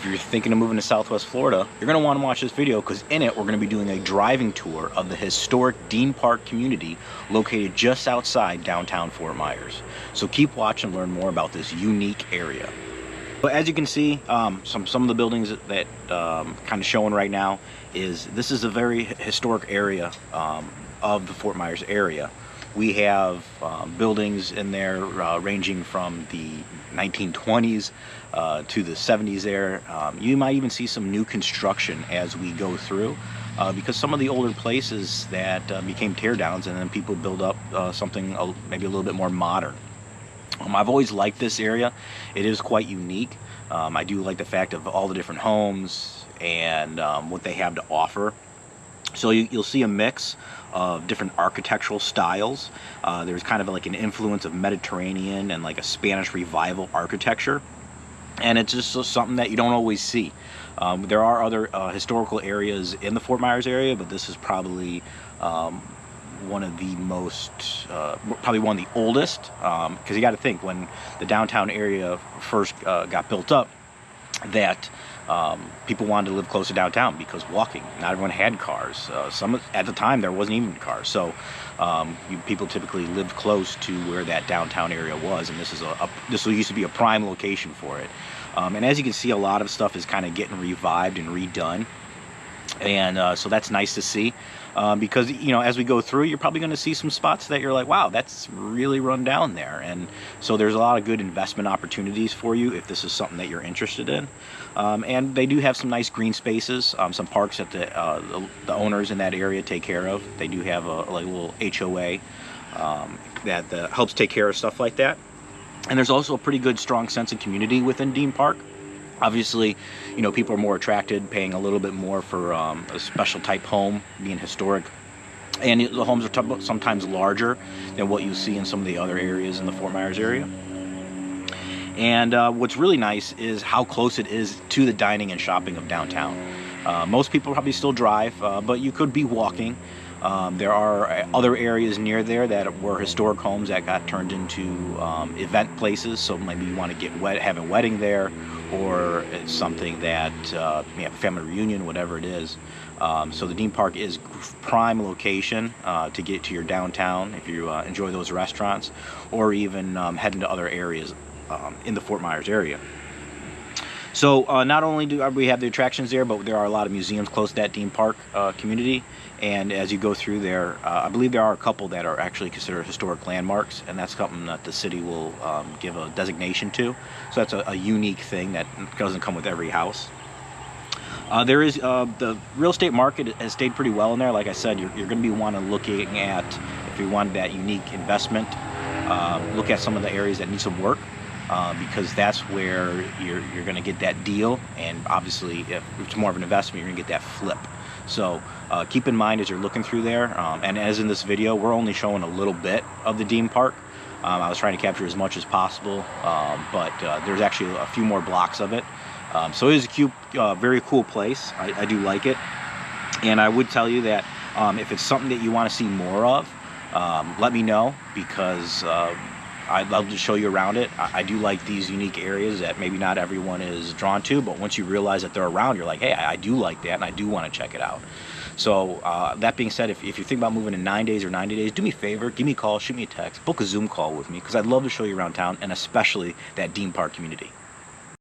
if you're thinking of moving to Southwest Florida, you're going to want to watch this video, because in it we're going to be doing a driving tour of the historic Dean Park community located just outside downtown Fort Myers. So keep watching and learn more about this unique area. But as you can see, some of the buildings that kind of showing right now this is a very historic area of the Fort Myers area. We have buildings in there ranging from the 1920s to the 70s there. You might even see some new construction as we go through, because some of the older places that became tear downs, and then people build up something maybe a little bit more modern. I've always liked this area. It is quite unique. I do like the fact of all the different homes and what they have to offer. So you'll see a mix of different architectural styles. There's kind of like an influence of Mediterranean and like a Spanish Revival architecture. And it's just something that you don't always see. There are other historical areas in the Fort Myers area, but this is probably one of the most, probably one of the oldest, because you got to think, when the downtown area first got built up, that people wanted to live close to downtown because walking. Not everyone had cars. At the time there wasn't even cars, so people typically lived close to where that downtown area was, and this used to be a prime location for it. And as you can see, a lot of stuff is kind of getting revived and redone, and so that's nice to see. Because, you know, as we go through, you're probably going to see some spots that you're like, wow, that's really run down there. And so there's a lot of good investment opportunities for you if this is something that you're interested in. And they do have some nice green spaces, some parks that the owners in that area take care of. They do have a little HOA that helps take care of stuff like that. And there's also a pretty good, strong sense of community within Dean Park. Obviously, you know, people are more attracted, paying a little bit more for a special type home, being historic. And the homes are sometimes larger than what you see in some of the other areas in the Fort Myers area. And what's really nice is how close it is to the dining and shopping of downtown. Most people probably still drive, but you could be walking. There are other areas near there that were historic homes that got turned into event places. So maybe you want to have a wedding there, or it's something that you have a family reunion, whatever it is. So the Dean Park is prime location to get to your downtown if you enjoy those restaurants, or even heading to other areas in the Fort Myers area. So not only do we have the attractions there, but there are a lot of museums close to that Dean Park community. And as you go through there, I believe there are a couple that are actually considered historic landmarks, and that's something that the city will give a designation to. So that's a unique thing that doesn't come with every house. There is the real estate market has stayed pretty well in there. Like I said, you're going to be looking at, if you want that unique investment, look at some of the areas that need some work. Because that's where you're going to get that deal, and obviously if it's more of an investment, you're going to get that flip. So keep in mind as you're looking through there, and as in this video, we're only showing a little bit of the Dean Park. I was trying to capture as much as possible, but there's actually a few more blocks of it. So it is a cute, very cool place. I do like it, and I would tell you that if it's something that you want to see more of, let me know, because I'd love to show you around it. I do like these unique areas that maybe not everyone is drawn to, but once you realize that they're around, you're like, hey, I do like that, and I do want to check it out. So that being said, if you think about moving in 9 days or 90 days, do me a favor, give me a call, shoot me a text, book a Zoom call with me, because I'd love to show you around town, and especially that Dean Park community.